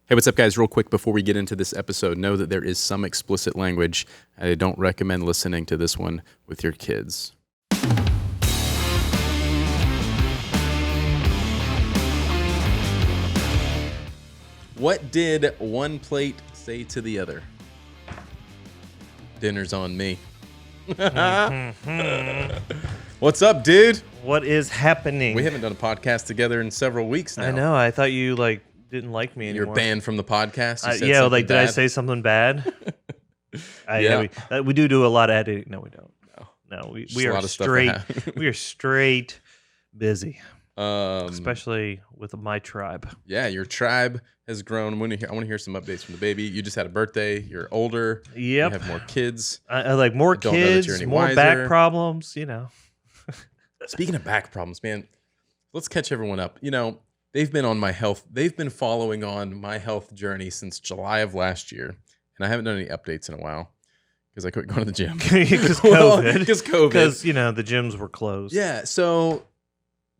Hey, what's up, guys? Real quick before we get into this episode, know that there is some explicit language. I don't recommend listening to this one with your kids. What did one plate say to the other? Dinner's on me. What's up, dude? What is happening? We haven't done a podcast together in several weeks now. I know. I thought you didn't like me anymore. You're banned from the podcast. You said yeah, something did I bad? say something bad? Yeah. We do a lot of editing. No, we don't. No, we a are lot of stuff straight. to have. We are straight busy, Um, especially with my tribe. Yeah, your tribe has grown. I want to hear some updates from the baby. You just had a birthday. You're older. Yep. You have more kids. I like more don't know that you're kids, any more wiser. back problems. You know. Speaking of back problems, man, let's catch everyone up. You know, they've been on my health. They've been following on my health journey since July of last year, and I haven't done any updates in a while because I quit going to the gym. Because COVID. Because COVID. Because the gyms were closed. Yeah. So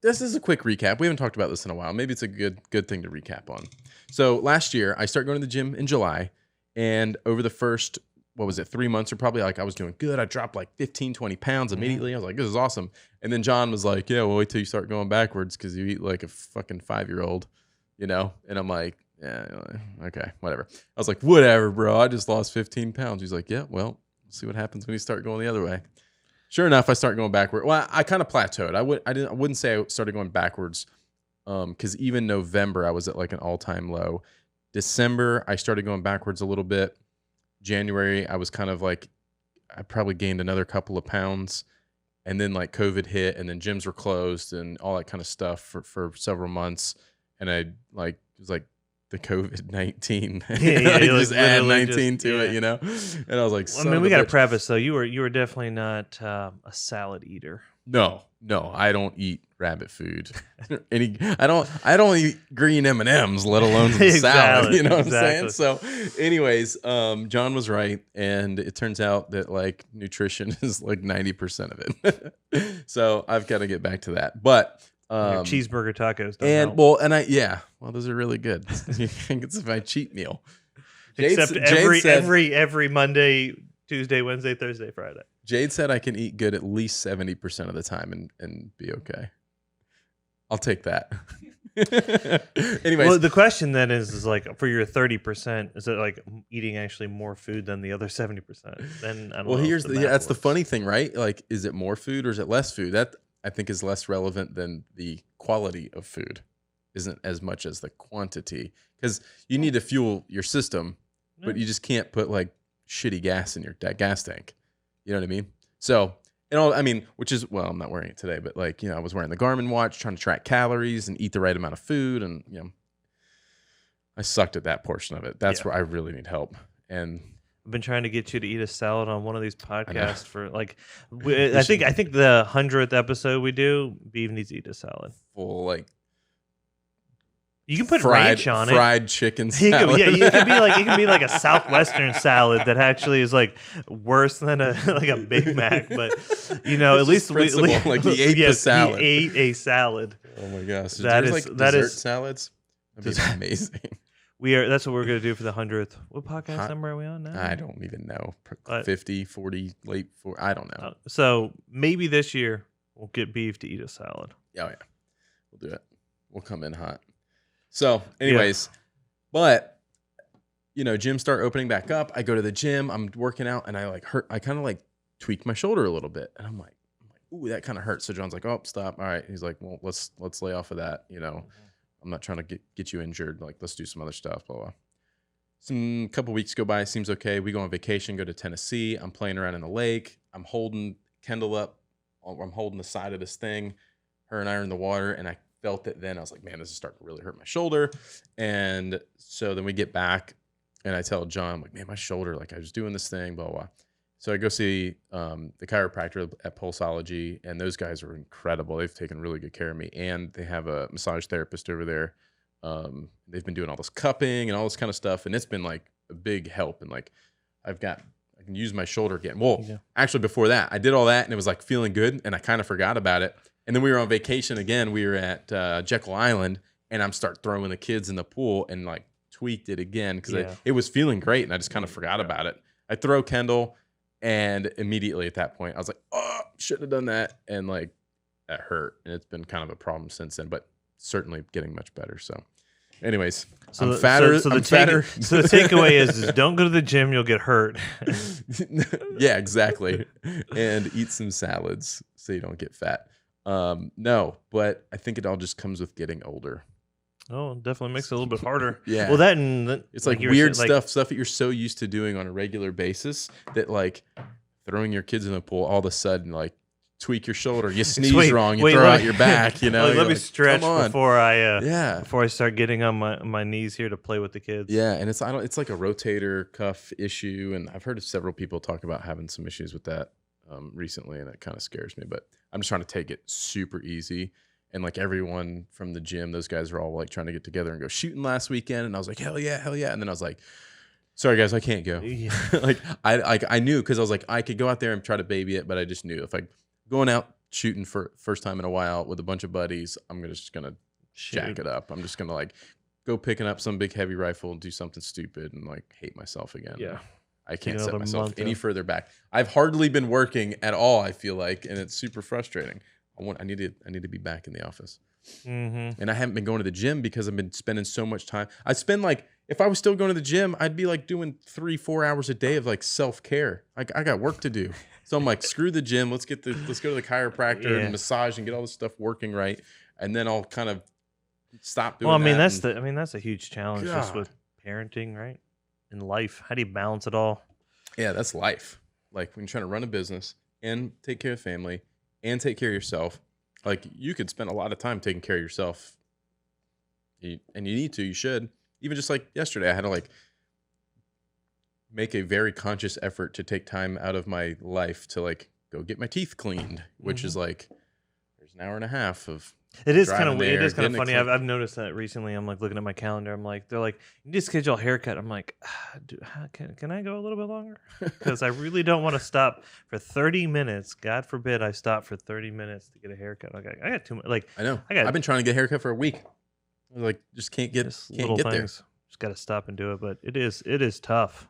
this is a quick recap. We haven't talked about this in a while. Maybe it's a good thing to recap on. So last year, I started going to the gym in July, and over the first 3 months, or probably like I was doing good. I dropped like 15, 20 pounds immediately. I was like, this is awesome. And then John was like, yeah, well, wait till you start going backwards because you eat like a fucking 5-year-old, you know? And I'm like, yeah, okay, whatever. I was like, whatever, bro. I just lost 15 pounds. He's like, yeah, well, see what happens when you start going the other way. Sure enough, I start going backward. Well, I kind of plateaued. I wouldn't say I started going backwards because even November, I was at like an all-time low. December, I started going backwards a little bit. January, I was kind of like, I probably gained another couple of pounds, and then like COVID hit, and then gyms were closed and all that kind of stuff for several months, and I like it was like the COVID-19, Yeah, just add 19 just, to it, you know. And I was like, Well, I mean, we got to preface though. You were definitely not a salad eater. No, I don't eat rabbit food. I don't eat green M&Ms, let alone some salad. You know what I'm saying? So, anyways, John was right, and it turns out that like nutrition is like 90% of it. So I've got to get back to that. But Your cheeseburger tacos. those are really good. It's my cheat meal. Except every Monday, Tuesday, Wednesday, Thursday, Friday. Jade said I can eat good at least 70% of the time and be okay. I'll take that. Anyways. Well, the question then is like for your 30%, is it like eating actually more food than the other 70%? Then I don't know. Well, that's the funny thing, right? Like, is it more food or is it less food? That I think is less relevant than the quality of food. Isn't as much as the quantity, because you need to fuel your system, but you just can't put like shitty gas in your gas tank. You know what I mean? So, which is, well, I'm not wearing it today, but like, you know, I was wearing the Garmin watch, trying to track calories and eat the right amount of food. And, you know, I sucked at that portion of it. That's where I really need help. And I've been trying to get you to eat a salad on one of these podcasts for like, I think the 100th episode we do, Beav needs to eat a salad. Full like, you can put ranch on it. Fried chicken salad. It can be like a Southwestern salad that actually is like worse than a Big Mac. But you know, at least like he ate the salad. He ate a salad. Oh my gosh! That is dessert salads. That'd be amazing. That's what we're gonna do for the 100th. What podcast number are we on now? I don't even know. 50, 40, late 40. I don't know. So maybe this year we'll get Beav to eat a salad. Oh yeah, we'll do it. We'll come in hot. So, anyways, but you know, gyms start opening back up. I go to the gym. I'm working out, and I kind of like tweak my shoulder a little bit, and I'm like, ooh, that kind of hurts. So John's like, oh, stop. All right. He's like, well, let's lay off of that. You know, I'm not trying to get you injured. Like, let's do some other stuff. Blah blah. Some couple weeks go by. Seems okay. We go on vacation. Go to Tennessee. I'm playing around in the lake. I'm holding Kendall up. I'm holding the side of this thing. Her and I are in the water, and I felt it then. I was like, man, this is starting to really hurt my shoulder. And so then we get back, and I tell John, I'm like, man, my shoulder, like I was doing this thing, blah, blah. So I go see the chiropractor at Pulsology, and those guys are incredible. They've taken really good care of me, and they have a massage therapist over there. They've been doing all this cupping and all this kind of stuff, and it's been like a big help. And like I can use my shoulder again. Well, actually before that, I did all that, and it was like feeling good, and I kind of forgot about it. And then we were on vacation again. We were at Jekyll Island, and I'm start throwing the kids in the pool, and like tweaked it again because Yeah. it was feeling great and I just kind of forgot about it. I throw Kendall, and immediately at that point I was like, oh, shouldn't have done that, and like that hurt, and it's been kind of a problem since then, but certainly getting much better. So anyways, I'm fatter. So I'm fatter. So the takeaway is don't go to the gym, you'll get hurt. Yeah, exactly. And eat some salads so you don't get fat. No, but I think it all just comes with getting older. Oh, it definitely makes it a little bit harder. Yeah. Well, that and It's like you were weird saying, stuff that you're so used to doing on a regular basis that like throwing your kids in the pool, all of a sudden like tweak your shoulder, you sneeze wrong, you throw out your back, you know. Let me stretch before I yeah. before I start getting on my knees here to play with the kids. Yeah, and it's like a rotator cuff issue, and I've heard of several people talk about having some issues with that recently, and it kind of scares me. But I'm just trying to take it super easy. And like everyone from the gym, those guys are all like trying to get together and go shooting last weekend, and I was like, hell yeah. And then I was like, sorry guys, I can't go. Yeah. I knew because I was like, I could go out there and try to baby it, but I just knew if I going out shooting for first time in a while with a bunch of buddies, I'm just gonna jack it up. I'm just gonna like go picking up some big heavy rifle and do something stupid and like hate myself again. Yeah. I can't set myself any further back. I've hardly been working at all, I feel like, and it's super frustrating. I need to be back in the office. Mm-hmm. And I haven't been going to the gym because I've been spending so much time. I spend like, if I was still going to the gym, I'd be like doing 3-4 hours a day of like self-care. Like I got work to do. So I'm like, screw the gym. Let's go to the chiropractor and massage and get all this stuff working right. And then I'll kind of stop doing that's a huge challenge just with parenting, right? In life. How do you balance it all? Yeah, that's life. Like when you're trying to run a business and take care of family and take care of yourself, like you could spend a lot of time taking care of yourself. You should. Even just like yesterday, I had to like make a very conscious effort to take time out of my life to like go get my teeth cleaned, which is like, there's an hour and a half of It is kind of weird. It is kind of funny. I've noticed that recently. I'm like looking at my calendar. I'm like, they're like, you need to schedule a haircut. I'm like, can I go a little bit longer? Because I really don't want to stop for 30 minutes. God forbid I stop for 30 minutes to get a haircut. Like I got too much. Like I know. I've been trying to get a haircut for a week. I was like, just can't get there. Just got to stop and do it. But it is tough.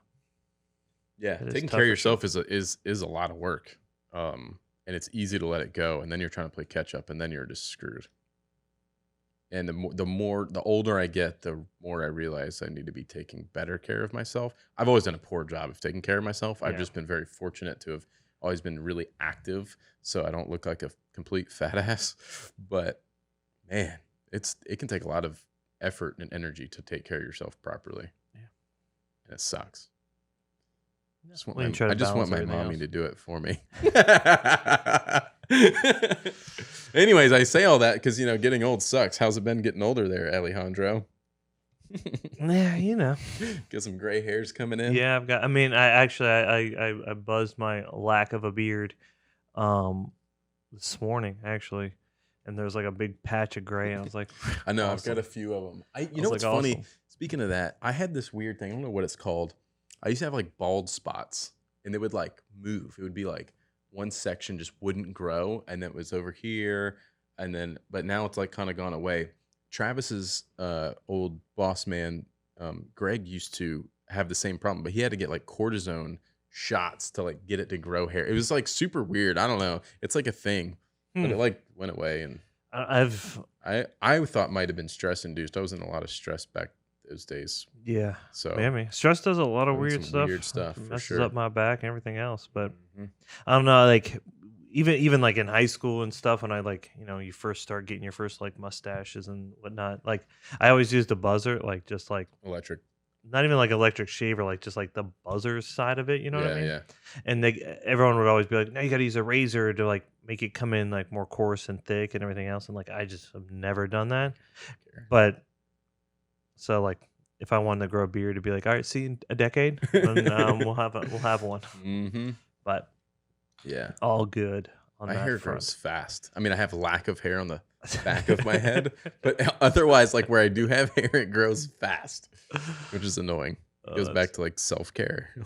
Yeah, taking care of yourself is a lot of work. And it's easy to let it go, and then you're trying to play catch up, and then you're just screwed. And the older I get, the more I realize I need to be taking better care of myself. I've always done a poor job of taking care of myself. I've just been very fortunate to have always been really active, so I don't look like a complete fat ass. But man, it can take a lot of effort and energy to take care of yourself properly. Yeah, and it sucks. I just want my mommy to do it for me. Anyways, I say all that because, getting old sucks. How's it been getting older there, Alejandro? Yeah, Get some gray hairs coming in. Yeah, I buzzed my lack of a beard this morning, actually. And there's like a big patch of gray. And I was like, I know, awesome. I've got a few of them. What's funny? Awesome. Speaking of that, I had this weird thing. I don't know what it's called. I used to have like bald spots, and they would like move. It would be like one section just wouldn't grow, and then it was over here, but now it's like kind of gone away. Travis's old boss man, Greg, used to have the same problem, but he had to get like cortisone shots to like get it to grow hair. It was like super weird. I don't know. It's like a thing, but it like went away, and I thought might have been stress induced. I was in a lot of stress back those days. Yeah. So stress does a lot of weird stuff. It messes up my back and everything else. But I don't know, like even like in high school and stuff, when I like, you first start getting your first like mustaches and whatnot, like I always used a buzzer, like just like electric. Not even like electric shaver, like just like the buzzer side of it, you know what I mean? Yeah. And everyone would always be like, no, you got to use a razor to like make it come in like more coarse and thick and everything else. And like I just have never done that. But so like if I wanted to grow a beard, it'd be like, all right, see you in a decade, and we'll have one. Mm-hmm. But yeah, all good. My hair grows fast. I mean, I have lack of hair on the back of my head, but otherwise, like where I do have hair, it grows fast, which is annoying. It goes back to like self-care.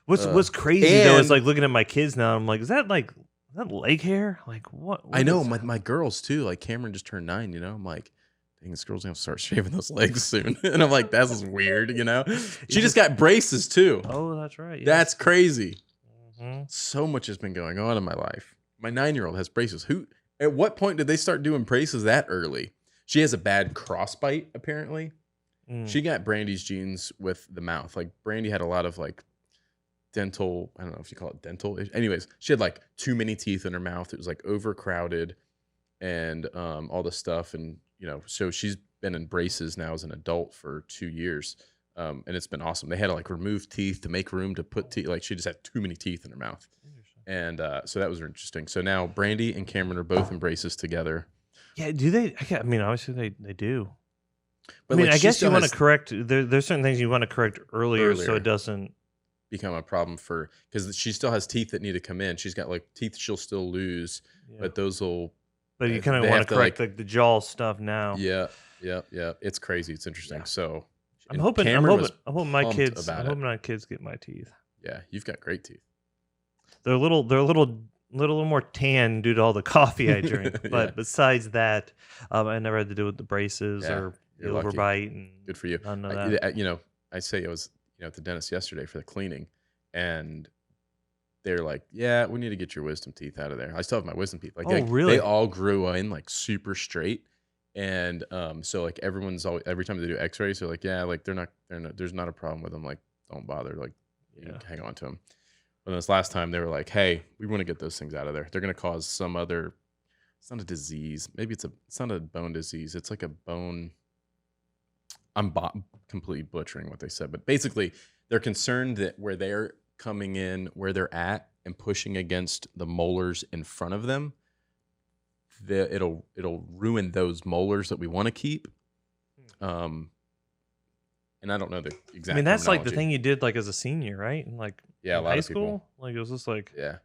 What's crazy though is like looking at my kids now. I'm like, is that leg hair? Like what I know my girls too. Like Cameron just turned 9. I'm like, dang, this girl's gonna start shaving those legs soon. And I'm like, that's weird, you know? She just got braces too. Oh, that's right. Yes. That's crazy. Mm-hmm. So much has been going on in my life. My 9-year-old has braces. At what point did they start doing braces that early? She has a bad crossbite, apparently. She got Brandy's genes with the mouth. Like, Brandy had a lot of like dental, I don't know if you call it dental. Anyways, she had like too many teeth in her mouth. It was like overcrowded and all this stuff. And, you know, so she's been in braces now as an adult for 2 years. And it's been awesome. They had to like remove teeth to make room to put teeth. Like, she just had too many teeth in her mouth. And so that was interesting. So now Brandy and Cameron are both in braces together. Yeah, do they? I mean, obviously they do. But I mean, like, I guess you want to correct. There's certain things you want to correct earlier so it doesn't become a problem because she still has teeth that need to come in. She's got like teeth she'll still lose, but those will. But you kind of want to correct like the jaw stuff now. Yeah. It's crazy. It's interesting. Yeah. So I'm hoping my kids get my teeth. Yeah, you've got great teeth. They're a little more tan due to all the coffee I drink. But besides that, I never had to deal with the braces or the overbite. And good for you. None of that. You know, I say I was at the dentist yesterday for the cleaning, and they're like, "Yeah, we need to get your wisdom teeth out of there." I still have my wisdom teeth. Like, really? They all grew in like super straight, and so like everyone's always, every time they do X-rays, they're like, "Yeah, like they're not. There's not a problem with them. Like, don't bother. Like, you hang on to them." But this last time they were like, "Hey, we want to get those things out of there. They're going to cause some other. It's not a disease. Maybe it's not a bone disease. It's like a bone." I'm completely butchering what they said, but basically they're concerned that where they're coming in, where they're at, and pushing against the molars in front of them, it'll ruin those molars that we want to keep. And I don't know the exact. I mean, that's like the thing you did like as a senior, right? And like a lot high of people. School, like it was just like I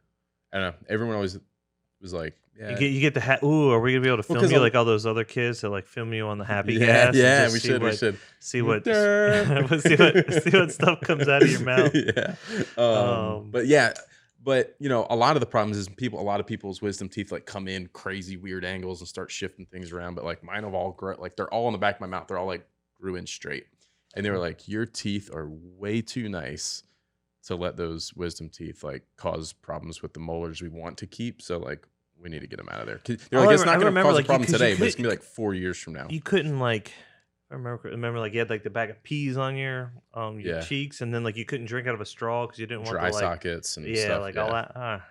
don't know. Everyone always was like, you get the ooh, are we gonna be able to film you like all those other kids that like film you on the happy gas? Yeah, we should see what see what stuff comes out of your mouth. But you know, a lot of the problems is a lot of people's wisdom teeth like come in crazy weird angles and start shifting things around. But like mine have all like they're all in the back of my mouth. They're all like grew in straight, and they were like, your teeth are way too nice to let those wisdom teeth like cause problems with the molars we want to keep. So like we need to get them out of there. They're like, it's not going to cause a problem today, but it's going to be like 4 years from now. You couldn't like, I remember like you had like the bag of peas on your cheeks, and then like you couldn't drink out of a straw because you didn't want dry the, like, sockets and stuff. Like all that.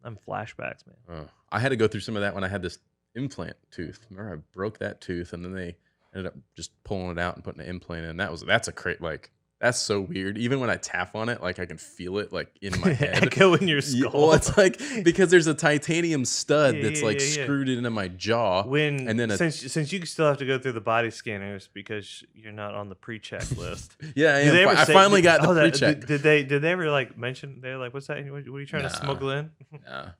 I'm flashbacks, man. I had to go through some of that when I had this implant tooth. Remember, I broke that tooth, and then they ended up just pulling it out and putting an implant in. That's a crate like. That's so weird. Even when I tap on it, like I can feel it like in my head. Echo in your skull. Well, it's like because there's a titanium stud that's like screwed into my jaw. Since you still have to go through the body scanners because you're not on the pre-check list. I finally got the pre-check. Did they ever like mention? They're like, "What's that? What are you trying to smuggle in?" No,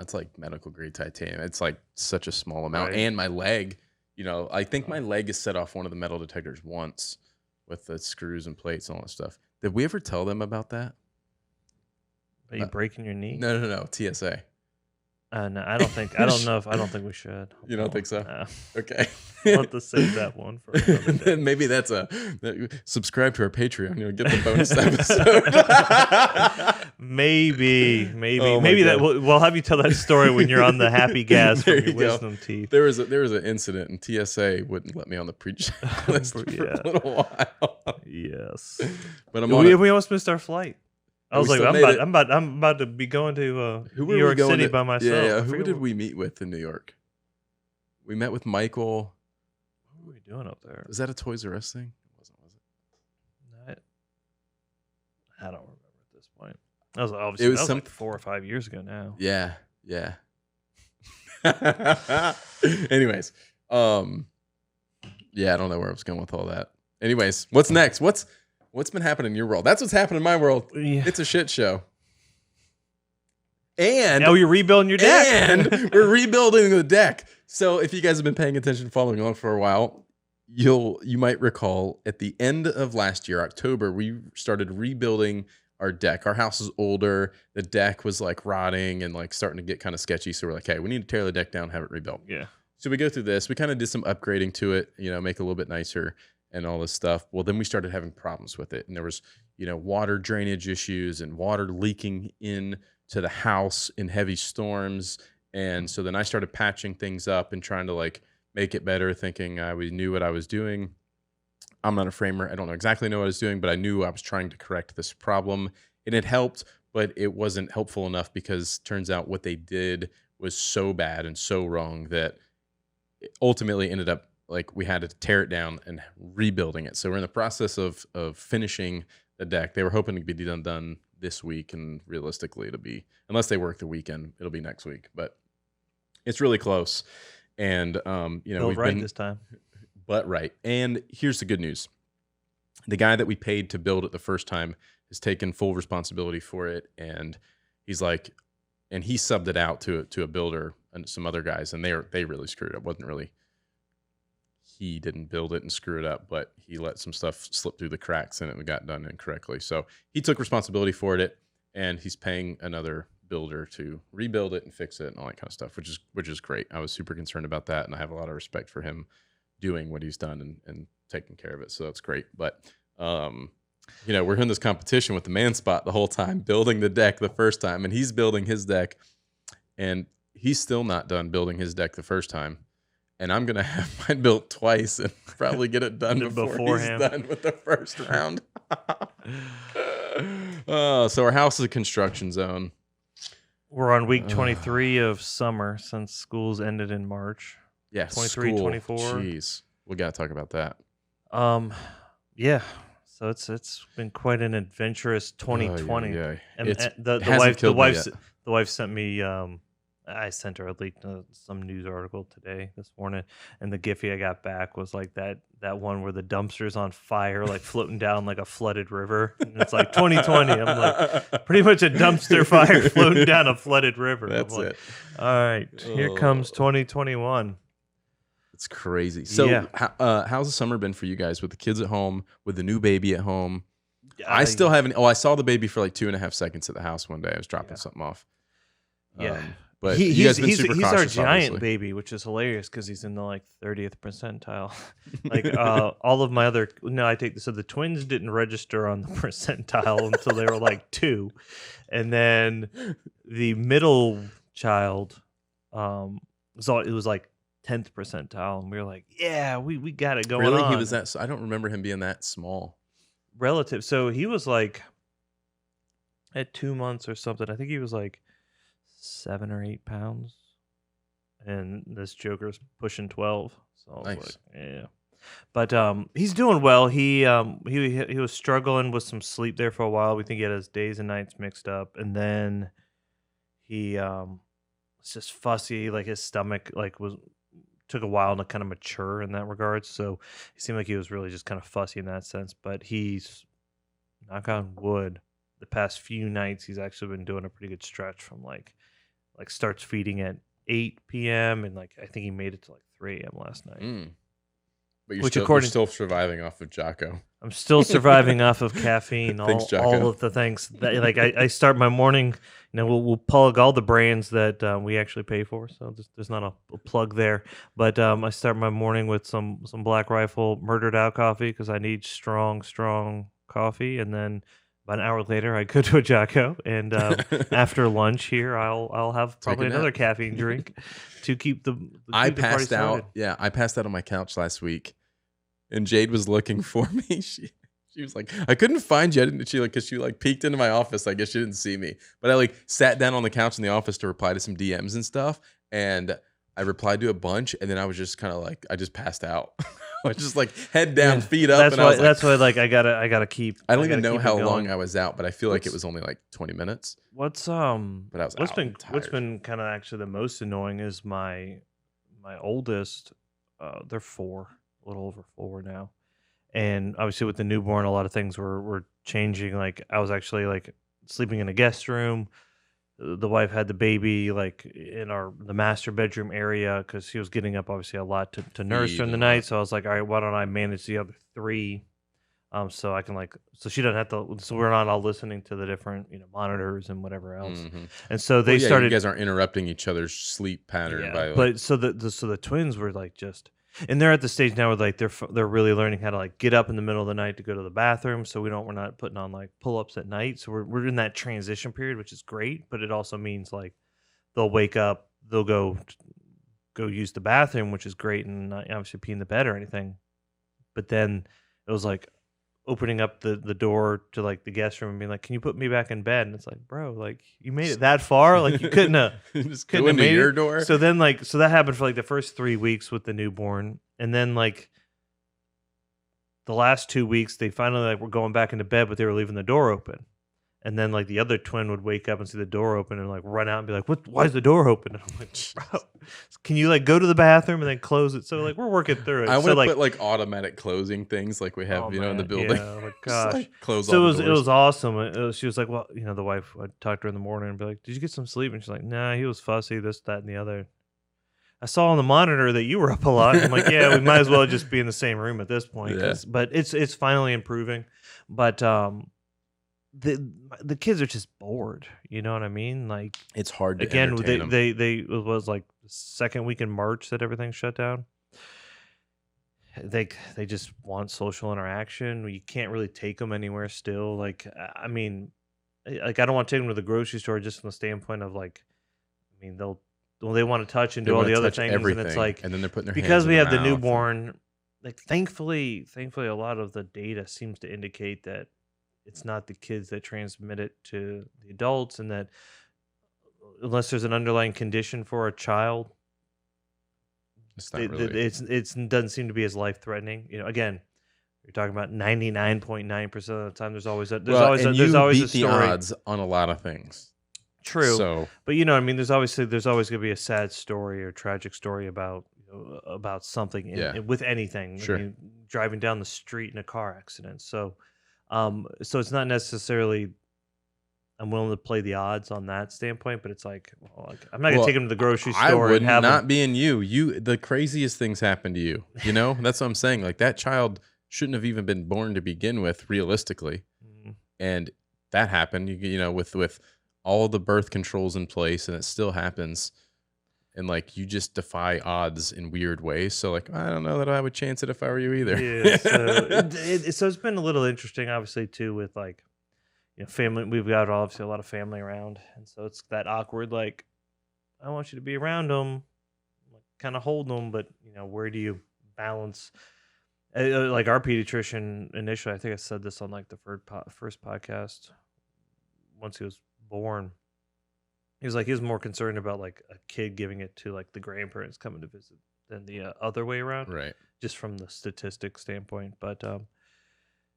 it's like medical grade titanium. It's like such a small amount. Right. And my leg, I think my leg is set off one of the metal detectors once. With the screws and plates and all that stuff. Did we ever tell them about that? Are you breaking your knee? No. TSA. No, I don't think we should. You don't think so? No. Okay. We'll have to save that one for another day. Maybe that's subscribe to our Patreon. Get the bonus episode. maybe that we'll have you tell that story when you're on the happy gas from your wisdom teeth. There was an incident, and TSA wouldn't let me on the pre-check list for a little while. Yes, but we almost missed our flight. I was like, I'm about to be going to New York City by myself. Yeah. Who did we meet with in New York? We met with Michael. What were we doing up there? Was that a Toys R Us thing? Was it? I don't remember at this point. That was obviously like 4 or 5 years ago now. Yeah. Anyways, I don't know where I was going with all that. Anyways, what's next? What's been happening in your world? That's what's happening in my world. Yeah. It's a shit show. And now you're rebuilding your deck. And we're rebuilding the deck. So if you guys have been paying attention, following along for a while, you might recall at the end of last year, October, we started rebuilding our deck. Our house is older. The deck was like rotting and like starting to get kind of sketchy. So we're like, hey, we need to tear the deck down, have it rebuilt. Yeah. So we go through this. We kind of did some upgrading to it, make it a little bit nicer and all this stuff. Well, then we started having problems with it. And there was, water drainage issues and water leaking in to the house in heavy storms. And so then I started patching things up and trying to like make it better, thinking I knew what I was doing. I'm not a framer. I don't exactly know what I was doing, but I knew I was trying to correct this problem. And it helped, but it wasn't helpful enough because turns out what they did was so bad and so wrong that it ultimately ended up like we had to tear it down and rebuilding it. So we're in the process of finishing the deck. They were hoping to be done this week, and realistically it'll be, unless they work the weekend, it'll be next week. But it's really close. And we've been this time. But right. And here's the good news. The guy that we paid to build it the first time has taken full responsibility for it, and he's like, and he subbed it out to a builder and some other guys, and they really screwed it up. Wasn't really, he didn't build it and screw it up, but he let some stuff slip through the cracks and it got done incorrectly. So he took responsibility for it, and he's paying another builder to rebuild it and fix it and all that kind of stuff, which is great. I was super concerned about that, and I have a lot of respect for him doing what he's done and taking care of it. So that's great. But we're in this competition with the man spot the whole time, building the deck the first time, and he's building his deck, and he's still not done building his deck the first time. And I'm gonna have mine built twice and probably get it done before he's done with the first round. So our house is a construction zone. We're on week 23 of summer since schools ended in March. Yeah, 23, school. 24. Jeez, we gotta talk about that. Yeah. So it's been quite an adventurous 2020. Yeah. And the wife sent me. I sent her a link to some news article today, this morning, and the Giphy I got back was like that one where the dumpster's on fire, like floating down like a flooded river. And it's like 2020. I'm like, pretty much a dumpster fire floating down a flooded river. That's I'm like, it. all right, here comes 2021. It's crazy. So how's the summer been for you guys with the kids at home, with the new baby at home? I still haven't. I saw the baby for like 2.5 seconds at the house one day. I was dropping something off. But you guys have been super cautious, our giant obviously. baby, which is hilarious because he's in the like 30th percentile. Like all of my other, so the twins didn't register on the percentile until they were like 2, and then the middle child, it was like 10th percentile, and we were like, yeah, we got it going on. Really, he was that? I don't remember him being that small. Relative, so he was like at 2 months or something. I think he was like 7 or 8 pounds, and this Joker's pushing 12. So I was nice. Like, yeah. But he's doing well. He was struggling with some sleep there for a while. We think he had his days and nights mixed up, and then he was just fussy. Like his stomach took a while to kind of mature in that regard. So he seemed like he was really just kind of fussy in that sense. But he's, knock on wood, the past few nights he's actually been doing a pretty good stretch from like starts feeding at 8 p.m. and like I think he made it to like 3 a.m. last night. But you're still surviving off of Jocko. I'm still surviving off of caffeine. Thanks, Jocko. All of the things that like I start my morning. We'll plug all the brands that we actually pay for. So there's not a plug there. But I start my morning with some Black Rifle Murdered Out coffee because I need strong coffee, and then about an hour later, I go to a Jocko, and after lunch here, I'll have probably another caffeine drink to keep the I passed out. Yeah, I passed out on my couch last week, and Jade was looking for me. She was like, I couldn't find you. Because she peeked into my office. I guess she didn't see me, but I sat down on the couch in the office to reply to some DMs and stuff, and I replied to a bunch, and then I was just kind of I just passed out. I was just head down, feet up. That's why I gotta keep. I don't even know how long I was out, but I feel like it was only 20 minutes. But what's been kind of actually the most annoying is my oldest. They're 4, a little over 4 now, and obviously with the newborn, a lot of things were changing. Like I was actually sleeping in a guest room. The wife had the baby in the master bedroom area because she was getting up obviously a lot to nurse during the night. So I was like, all right, why don't I manage the other 3 So I can so she doesn't have to. So we're not all listening to the different monitors and whatever else. And so they started. You guys aren't interrupting each other's sleep pattern by but so the twins were just, and they're at the stage now where they're really learning how to get up in the middle of the night to go to the bathroom. So we're not putting on pull-ups at night. So we're in that transition period, which is great, but it also means they'll wake up, they'll go use the bathroom, which is great, and not obviously pee in the bed or anything. But then it was opening up the door to the guest room and being can you put me back in bed? And it's bro, you made it that far, you couldn't have just couldn't have made your door. So then so that happened for the first 3 weeks with the newborn, and then the last 2 weeks they finally were going back into bed, but they were leaving the door open. And then the other twin would wake up and see the door open and run out and be what? Why is the door open? And I'm bro, can you go to the bathroom and then close it? So we're working through it. I want to put automatic closing things we have in the building. Oh my gosh, close. So it was awesome. She was well, the wife would talk to her in the morning and be did you get some sleep? And she's nah, he was fussy, this, that, and the other. I saw on the monitor that you were up a lot. I'm yeah, we might as well just be in the same room at this point. Yeah. But it's finally improving. But the kids are just bored, you know what I mean? It's hard to again. entertain them. They it was the second week in March that everything shut down. They just want social interaction. You can't really take them anywhere still. I mean, I don't want to take them to the grocery store just from the standpoint of I mean they want to touch and do all the other things, everything, and it's and then they're putting their because hands we in have their the mouth newborn. Thankfully, a lot of the data seems to indicate that it's not the kids that transmit it to the adults, and that unless there's an underlying condition for a child, it doesn't seem to be as life threatening. Again, you're talking about 99.9% of the time. There's always a story. Odds on a lot of things. True. So, but you know what I mean. There's always going to be a sad story or tragic story about something with anything. Sure. I mean, driving down the street in a car accident. So it's not necessarily I'm willing to play the odds on that standpoint, but it's I'm not gonna take him to the grocery store. I would and have not being you. The craziest things happen to you. That's what I'm saying. That child shouldn't have even been born to begin with, realistically, and that happened. With all the birth controls in place, and it still happens. And you just defy odds in weird ways. So I don't know that I would chance it if I were you either. Yeah. So it's been a little interesting, obviously, too, with family. We've got obviously a lot of family around, and so it's that awkward. I want you to be around them, kind of hold them, but where do you balance? Our pediatrician initially, I think I said this on the first podcast. Once he was born, he was he was more concerned about a kid giving it to the grandparents coming to visit than the other way around, right? Just from the statistics standpoint, but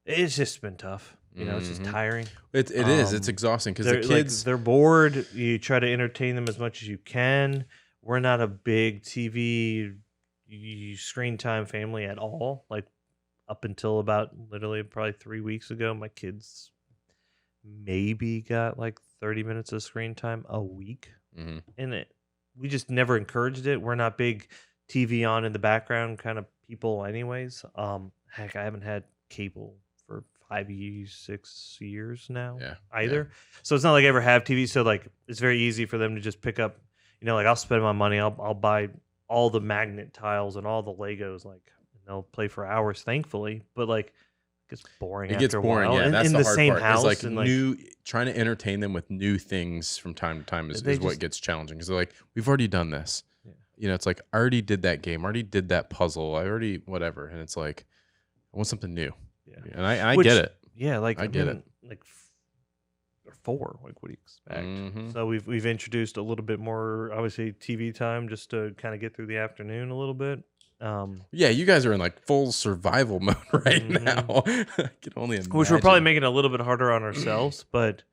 it's just been tough. It's just tiring. It is. It's exhausting because the kids they're bored. You try to entertain them as much as you can. We're not a big TV screen time family at all. Up until about literally probably 3 weeks ago, my kids maybe got 30 minutes of screen time a week, and we just never encouraged it. We're not big TV on in the background kind of people, anyways. Heck, I haven't had cable for 6 years now, either. Yeah. So it's not I ever have TV. So it's very easy for them to just pick up. I'll spend my money. I'll buy all the Magna Tiles and all the Legos. And they'll play for hours, thankfully. But gets boring. It gets boring. A while. Yeah, that's in the the hard same part. house. It's new, trying to entertain them with new things from time to time is what gets challenging. Because they're we've already done this. Yeah. It's I already did that game. I already did that puzzle. I already whatever. And it's I want something new. Yeah, and I get it. Yeah, I get it. 4. What do you expect? So we've introduced a little bit more, obviously, TV time just to kind of get through the afternoon a little bit. Yeah, you guys are in full survival mode right now. I can only imagine. Which we're probably making it a little bit harder on ourselves. But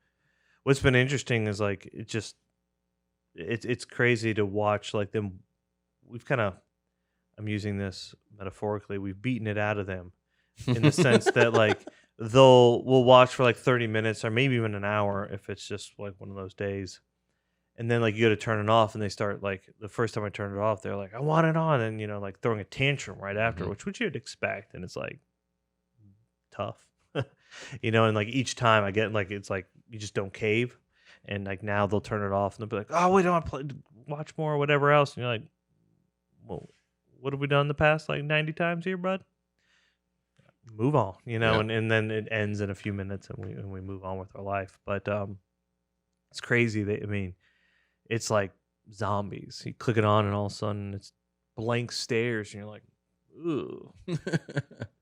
what's been interesting is it's crazy to watch them. We've kind of, I'm using this metaphorically, we've beaten it out of them in the sense that we'll watch for 30 minutes or maybe even an hour if it's just one of those days. And then you go to turn it off and they start the first time I turn it off, they're I want it on, and throwing a tantrum right after, which you'd expect, and it's tough. And like each time I get like, it's like you just don't cave, and like now they'll turn it off and they'll be like, oh, we don't want to watch more or whatever else, and you're like, well, what have we done the past like 90 times here, bud? Move on, and then it ends in a few minutes and we move on with our life. But it's crazy that, I mean, it's like zombies. You click it on and all of a sudden it's blank stares and you're like, ooh.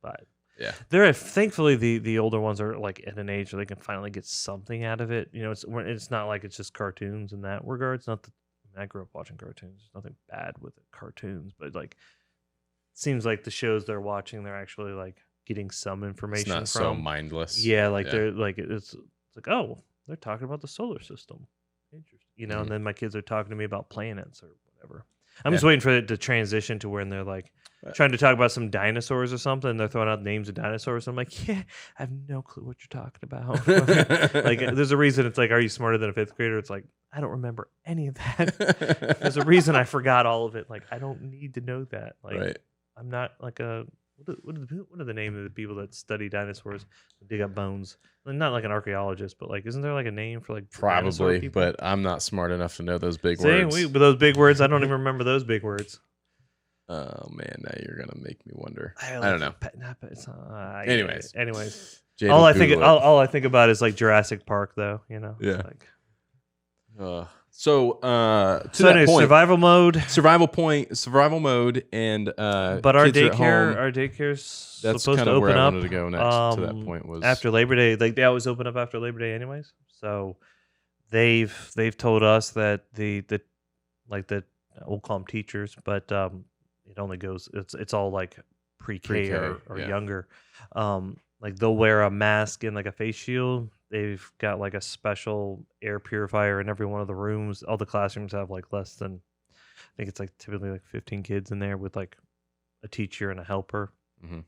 But yeah, they're thankfully the older ones are like at an age where they can finally get something out of it. It's not like it's just cartoons in that regard. It's not that, I grew up watching cartoons. There's nothing bad with cartoons, but like it seems like the shows they're watching, they're actually like getting some information. It's not so mindless. Yeah, like they're like it's like, oh, they're talking about the solar system. Interesting. And then my kids are talking to me about planets or whatever. I'm just waiting for it to transition to when they're like trying to talk about some dinosaurs or something. They're throwing out names of dinosaurs. I'm like, yeah, I have no clue what you're talking about. Like, there's a reason it's like, are you smarter than a fifth grader? It's like, I don't remember any of that. There's a reason I forgot all of it. Like, I don't need to know that. Like, I'm not like a, what are the name of the people that study dinosaurs, dig up bones? Not like an archaeologist, but like, isn't there like a name for like probably? But I'm not smart enough to know those big words. But those big words, I don't even remember those big words. Oh man, now you're gonna make me wonder. I don't know. Anyways, Jade, all I think about is like Jurassic Park, though. Yeah. Like, so that point, survival mode, and but our daycare's that's supposed kind to of where open I up. wanted to go next. To that point was after Labor Day. Like they always open up after Labor Day, anyways. So they've told us that the we'll call them teachers, but it only goes. It's all like pre-K or younger. Like they'll wear a mask and like a face shield. They've got like a special air purifier in every one of the rooms. All the classrooms have like less than, I think it's like typically like 15 kids in there with like a teacher and a helper. Mm-hmm.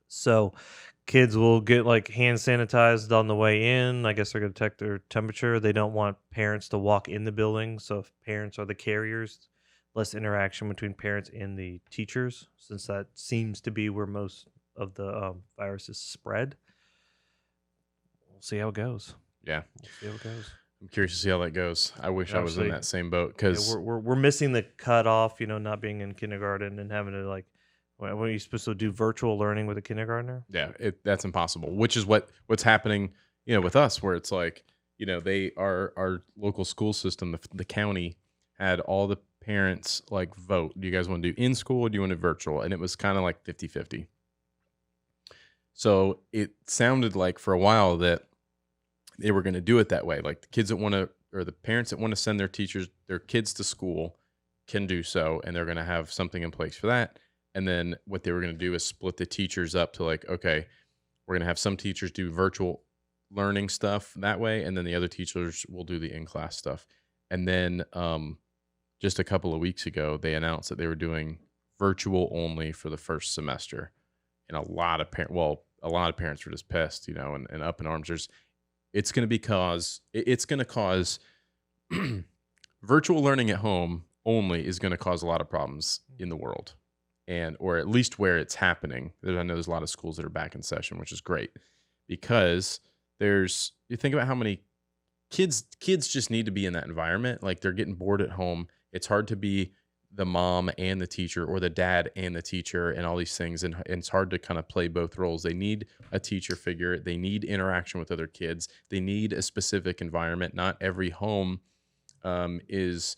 So kids will get like hand sanitized on the way in. I guess they're going to check their temperature. They don't want parents to walk in the building. So if parents are the carriers, less interaction between parents and the teachers, since that seems to be where most of the viruses spread. We'll see how it goes. Yeah. We'll see how it goes. I'm curious to see how that goes. I wish I was in that same boat because we're missing the cutoff, not being in kindergarten and having to like, when are you supposed to do virtual learning with a kindergartner? Yeah, that's impossible, which is what's happening, with us, where it's like, they our local school system, the county had all the parents like vote. Do you guys want to do in school or do you want to virtual? And it was kind of like 50-50. So it sounded like for a while that they were going to do it that way. Like the kids that want to, or the parents that want to send their kids to school can do so. And they're going to have something in place for that. And then what they were going to do is split the teachers up to like, okay, we're going to have some teachers do virtual learning stuff that way. And then the other teachers will do the in-class stuff. And then just a couple of weeks ago, they announced that they were doing virtual only for the first semester. And a lot of parents were just pissed, and up in arms. It's going to cause virtual learning at home only is going to cause a lot of problems in the world, or at least where it's happening. I know there's a lot of schools that are back in session, which is great because you think about how many kids just need to be in that environment. Like they're getting bored at home. It's hard to be the mom and the teacher or the dad and the teacher and all these things. And it's hard to kind of play both roles. They need a teacher figure. They need interaction with other kids. They need a specific environment. Not every home is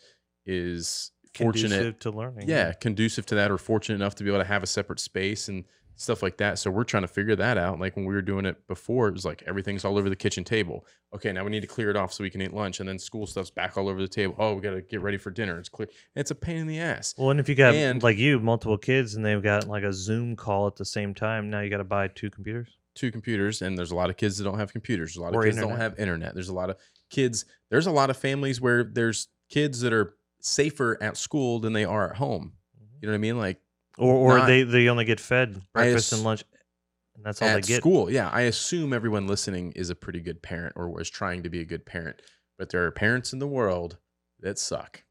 fortunate conducive to learning. Yeah, conducive to that, or fortunate enough to be able to have a separate space and stuff like that. So we're trying to figure that out. Like when we were doing it before, it was like everything's all over the kitchen table. Okay, now we need to clear it off so we can eat lunch, and then school stuff's back all over the table. Oh, we got to get ready for dinner. It's clear. It's a pain in the ass. Well, and if you got multiple kids and they've got like a Zoom call at the same time, now you got to buy two computers. And there's a lot of kids that don't have computers. A lot of kids don't have internet. There's a lot of kids. There's a lot of families where there's kids that are safer at school than they are at home. You know what I mean? Like, or they only get fed breakfast and lunch, and that's all they get. At school, yeah. I assume everyone listening is a pretty good parent or was trying to be a good parent, but there are parents in the world that suck,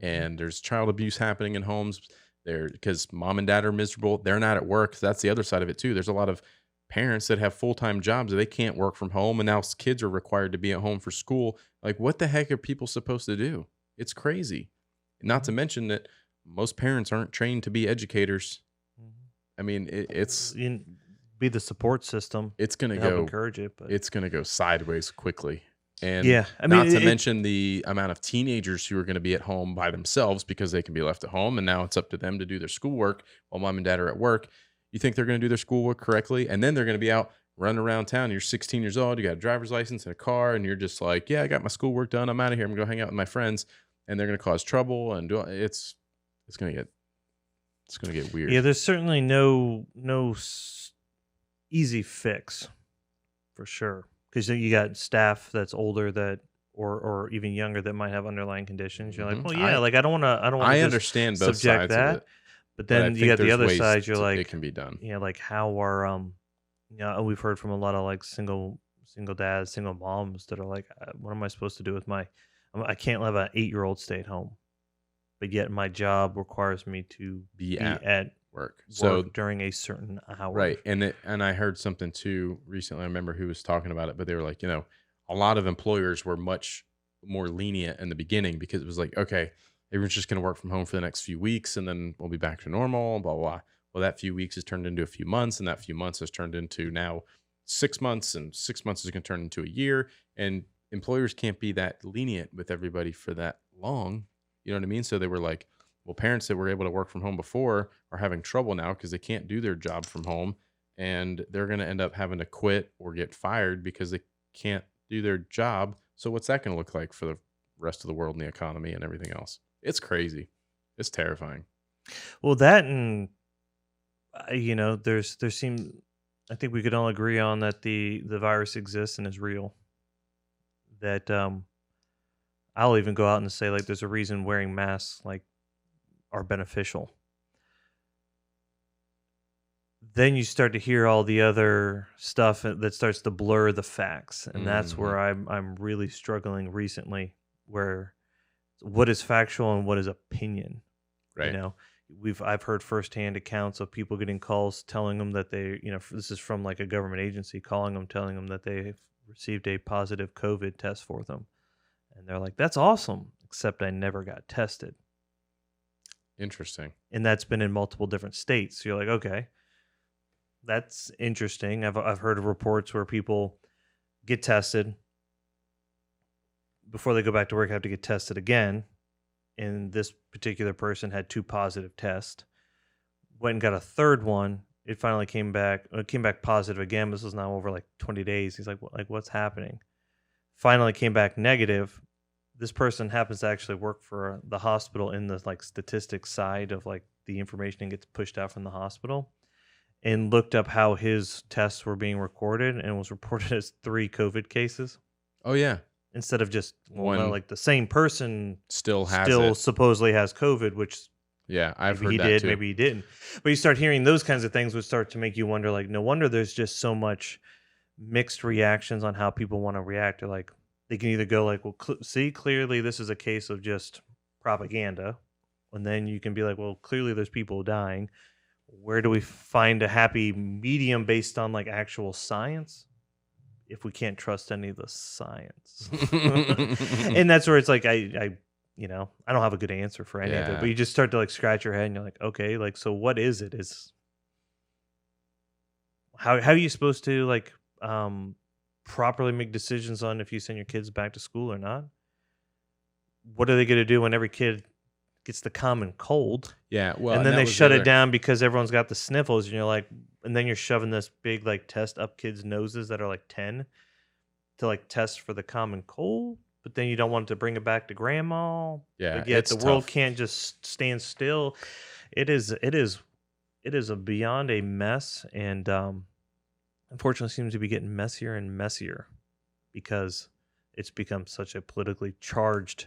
and there's child abuse happening in homes there because mom and dad are miserable. They're not at work. That's the other side of it too. There's a lot of parents that have full-time jobs that they can't work from home, and now kids are required to be at home for school. Like, what the heck are people supposed to do? It's crazy. Not to mention that most parents aren't trained to be educators. I mean, it's be the support system. It's going to help go encourage it, but it's going to go sideways quickly. And I mean, not to mention the amount of teenagers who are going to be at home by themselves because they can be left at home, and now it's up to them to do their schoolwork while mom and dad are at work. You think they're going to do their schoolwork correctly, and then they're going to be out running around town. You're 16 years old, you got a driver's license and a car, and you're just like, yeah, I got my schoolwork done. I'm out of here. I'm going to go hang out with my friends, and they're going to cause trouble, and it's going to get weird. Yeah, there's certainly no easy fix for sure. Because you got staff that's older that or even younger that might have underlying conditions. You're like, well, yeah, I don't want to. I understand both sides that, of it, but then you got the other side. You're like, it can be done. Yeah, like how are we've heard from a lot of like single dads, single moms that are like, what am I supposed to do with I can't let an 8-year-old stay at home, but yet my job requires me to be at work so during a certain hour, right? And I heard something too recently. I remember who was talking about it, but they were like, a lot of employers were much more lenient in the beginning because it was like, okay, everyone's just going to work from home for the next few weeks, and then we'll be back to normal, blah blah blah. Well, that few weeks has turned into a few months, and that few months has turned into now 6 months, and 6 months is going to turn into a year, and employers can't be that lenient with everybody for that long. You know what I mean? So they were like, well, parents that were able to work from home before are having trouble now because they can't do their job from home, and they're going to end up having to quit or get fired because they can't do their job. So what's that going to look like for the rest of the world and the economy and everything else? It's crazy. It's terrifying. Well, that and there seems, I think we could all agree on that the virus exists and is real. That I'll even go out and say like there's a reason wearing masks like are beneficial. Then you start to hear all the other stuff that starts to blur the facts, and that's where I'm really struggling recently. Where what is factual and what is opinion? Right. I've heard firsthand accounts of people getting calls telling them that they, this is from like a government agency calling them, telling them that they've received a positive COVID test for them, and they're like, "That's awesome," except I never got tested. Interesting. And that's been in multiple different states. So you're like, okay, that's interesting. I've heard of reports where people get tested before they go back to work, have to get tested again. And this particular person had 2 positive tests, went and got a third one. It finally came back positive again. This was now over like 20 days. He's like, what's happening? Finally came back negative. This person happens to actually work for the hospital in the like statistics side of like the information that gets pushed out from the hospital, and looked up how his tests were being recorded, and was reported as 3 COVID cases. Oh yeah. Instead of just one, like the same person still supposedly has COVID, which I've heard he that did, too. maybe he didn't. But you start hearing those kinds of things, would start to make you wonder, like, no wonder there's just so much mixed reactions on how people want to react. Or like, they can either go like, well, see, clearly this is a case of just propaganda. And then you can be like, well, clearly there's people dying. Where do we find a happy medium based on like actual science? If we can't trust any of the science. And that's where it's like, I don't have a good answer for any of it, but you just start to like scratch your head and you're like, okay, like, so what is it? How are you supposed to like properly make decisions on if you send your kids back to school or not? What are they going to do when every kid gets the common cold? Yeah, well, and then they shut it down because everyone's got the sniffles, and you're like, and then you're shoving this big like test up kids' noses that are like 10 to like test for the common cold, but then you don't want to bring it back to grandma. Yeah, but yet the world can't just stand still. It is a beyond a mess, and unfortunately seems to be getting messier and messier because it's become such a politically charged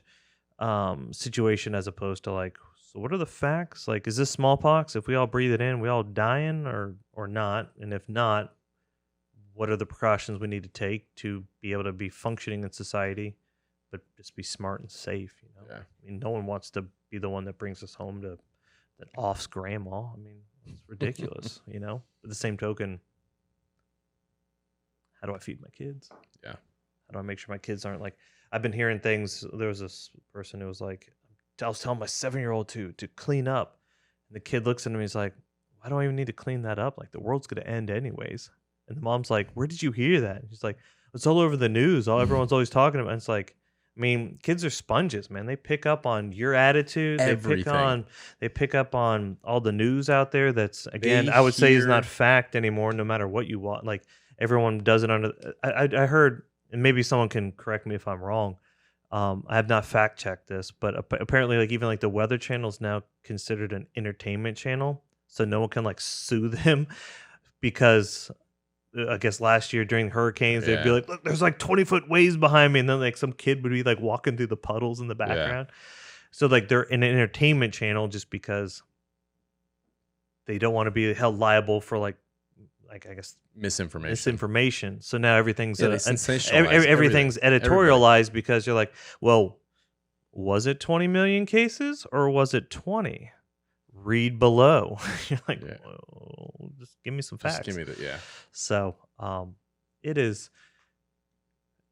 situation, as opposed to like, so what are the facts? Like, is this smallpox? If we all breathe it in, we all dying or not? And if not, what are the precautions we need to take to be able to be functioning in society, but just be smart and safe? Yeah. I mean, no one wants to be the one that brings us home to that offs grandma. I mean, it's ridiculous, At the same token, how do I feed my kids? Yeah. How do I make sure my kids aren't like, I've been hearing things. There was this person who was like, I was telling my 7-year-old to clean up. And the kid looks at me, he's like, why do I even need to clean that up? Like the world's going to end anyways. And the mom's like, where did you hear that? And she's like, it's all over the news. Everyone's always talking about it. And it's like, I mean, kids are sponges, man. They pick up on your attitude. Everything. They pick up on all the news out there. That's again, I would say is not fact anymore. No matter what you want, like everyone does it under. I heard, and maybe someone can correct me if I'm wrong. I have not fact checked this, but apparently, like even like the Weather Channel is now considered an entertainment channel, so no one can like sue them because. I guess last year during hurricanes, they'd be like, look, there's like 20-foot waves behind me. And then like some kid would be like walking through the puddles in the background. Yeah. So like they're an entertainment channel just because they don't want to be held liable for like I guess misinformation. So now everything's everything's editorialized because you're like, well, was it 20 million cases or was it 20? Read below. You're like, well, just give me some facts. Just give me So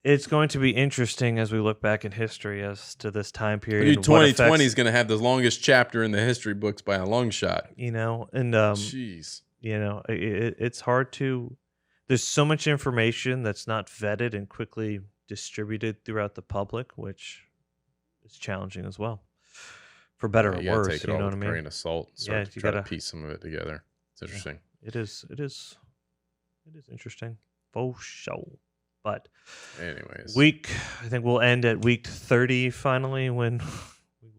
it's going to be interesting as we look back in history as to this time period. Dude, 2020 is going to have the longest chapter in the history books by a long shot. You know, and jeez, you know, it's hard to. There's so much information that's not vetted and quickly distributed throughout the public, which is challenging as well. For better or worse, take it all with a grain of salt. Yeah, you got to piece some of it together. It's interesting. Yeah, it is interesting, for sure. But anyways, I think we'll end at week 30 finally, when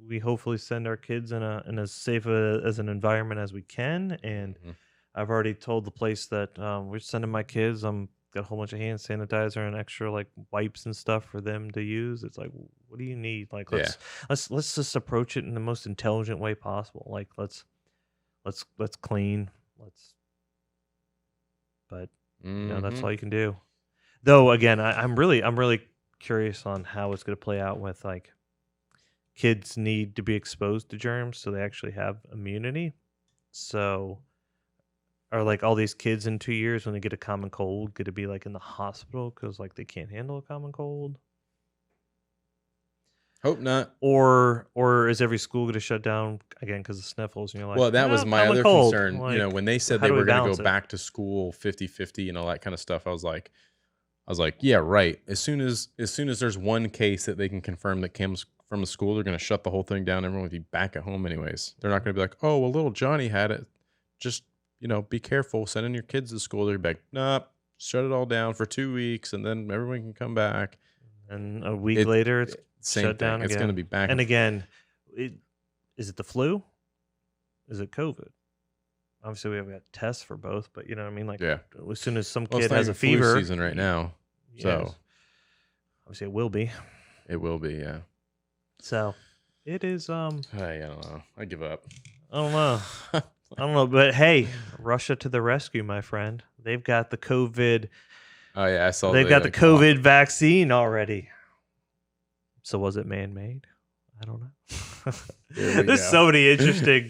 we hopefully send our kids in as safe as an environment as we can. And I've already told the place that we're sending my kids. Got a whole bunch of hand sanitizer and extra like wipes and stuff for them to use. It's like, what do you need? Like, let's just approach it in the most intelligent way possible. Like, let's clean. But you know, that's all you can do. Though again, I'm really curious on how it's going to play out with like kids need to be exposed to germs so they actually have immunity. So. Are like all these kids in 2 years when they get a common cold going to be like in the hospital because like they can't handle a common cold? Hope not. Or is every school going to shut down again because of sniffles? And you're like, well, that was my other concern. Like, you know, when they said they were going to go back to school 50-50 and all that kind of stuff, I was like, yeah, right. As soon as there's one case that they can confirm that comes from a school, they're going to shut the whole thing down. Everyone will be back at home anyways. They're not going to be like, oh, well, little Johnny had it. Just be careful sending your kids to school. They're like, nah, shut it all down for 2 weeks and then everyone can come back. And a week later, it's shut down again. It's going to be back. And again, is it the flu? Is it COVID? Obviously, we have got tests for both, but you know what I mean? Like, as soon as some kid has a fever. Flu season right now. Yes. So, obviously, it will be. It will be, yeah. So, it is. Hey, I don't know. I give up. I don't know, but hey, Russia to the rescue, my friend. They've got the COVID. Oh yeah, I saw. They've got the COVID vaccine already. So was it man-made? I don't know. There's so many interesting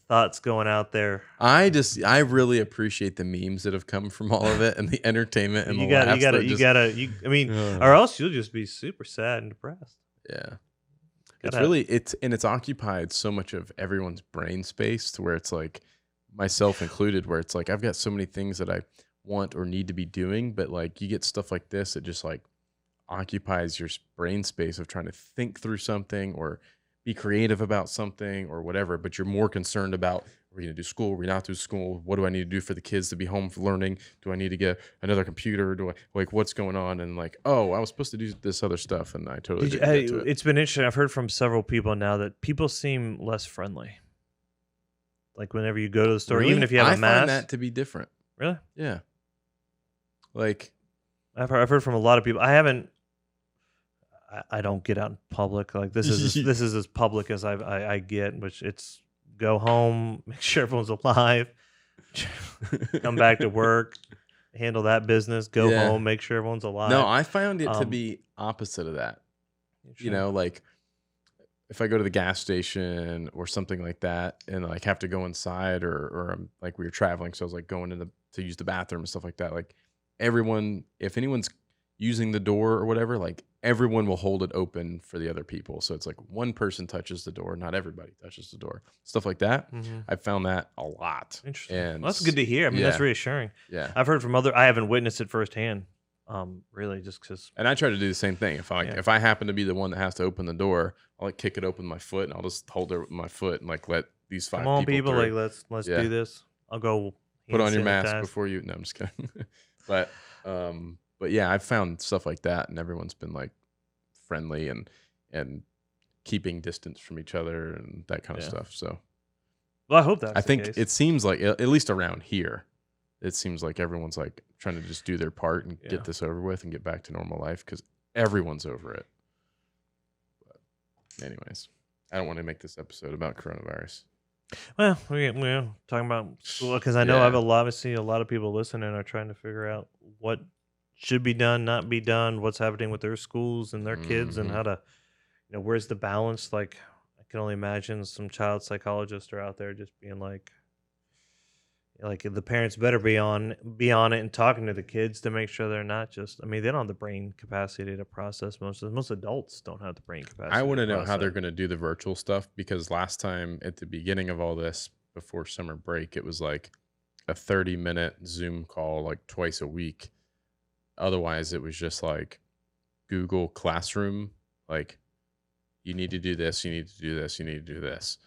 thoughts going out there. I really appreciate the memes that have come from all of it and the entertainment and I mean, or else you'll just be super sad and depressed. Yeah. It's occupied so much of everyone's brain space to where it's like, myself included, where it's like I've got so many things that I want or need to be doing, but like you get stuff like this, it just like occupies your brain space of trying to think through something or be creative about something or whatever. But you're more concerned about, are we going to do school? Are we not do school? What do I need to do for the kids to be home for learning? Do I need to get another computer? Do I like what's going on? And like, oh, I was supposed to do this other stuff, and I totally didn't get to it. It's been interesting. I've heard from several people now that people seem less friendly. Like whenever you go to the store, even if you have a mask. I find that to be different. Really? Yeah. Like, I've heard from a lot of people. I don't get out in public. Like this is as public as I get, which it's go home, make sure everyone's alive, come back to work, handle that business, go home, make sure everyone's alive. No, I found it to be opposite of that. You know, like if I go to the gas station or something like that and like have to go inside or like we were traveling, so I was like going to use the bathroom and stuff like that. Like everyone, if anyone's using the door or whatever, like everyone will hold it open for the other people. So it's like one person touches the door, not everybody touches the door. Stuff like that. I found that a lot. Interesting. And well, that's good to hear. I mean, that's reassuring. Yeah. I've heard from I haven't witnessed it firsthand. Really, just because. And I try to do the same thing. If I happen to be the one that has to open the door, I'll like kick it open with my foot, and I'll just hold it with my foot and like let these 5 people through. Like let's do this. I'll go put on your mask before you. No, I'm just kidding. But yeah, I've found stuff like that, and everyone's been like friendly and keeping distance from each other and that kind of stuff. So, well, I hope that. I think it seems like, at least around here, it seems like everyone's like trying to just do their part and get this over with and get back to normal life because everyone's over it. But anyways, I don't want to make this episode about coronavirus. Well, we're talking about school because I know obviously a lot of people listening are trying to figure out what should be done, not be done, what's happening with their schools and their kids, and how to, where's the balance? Like, I can only imagine some child psychologists are out there just being like the parents better be on it and talking to the kids to make sure they're not just. I mean, they don't have the brain capacity to process most adults don't have the brain capacity. I want to know how they're going to do the virtual stuff because last time at the beginning of all this, before summer break, it was like a 30-minute Zoom call like twice a week. Otherwise, it was just like Google Classroom, like you need to do this, you need to do this, you need to do this.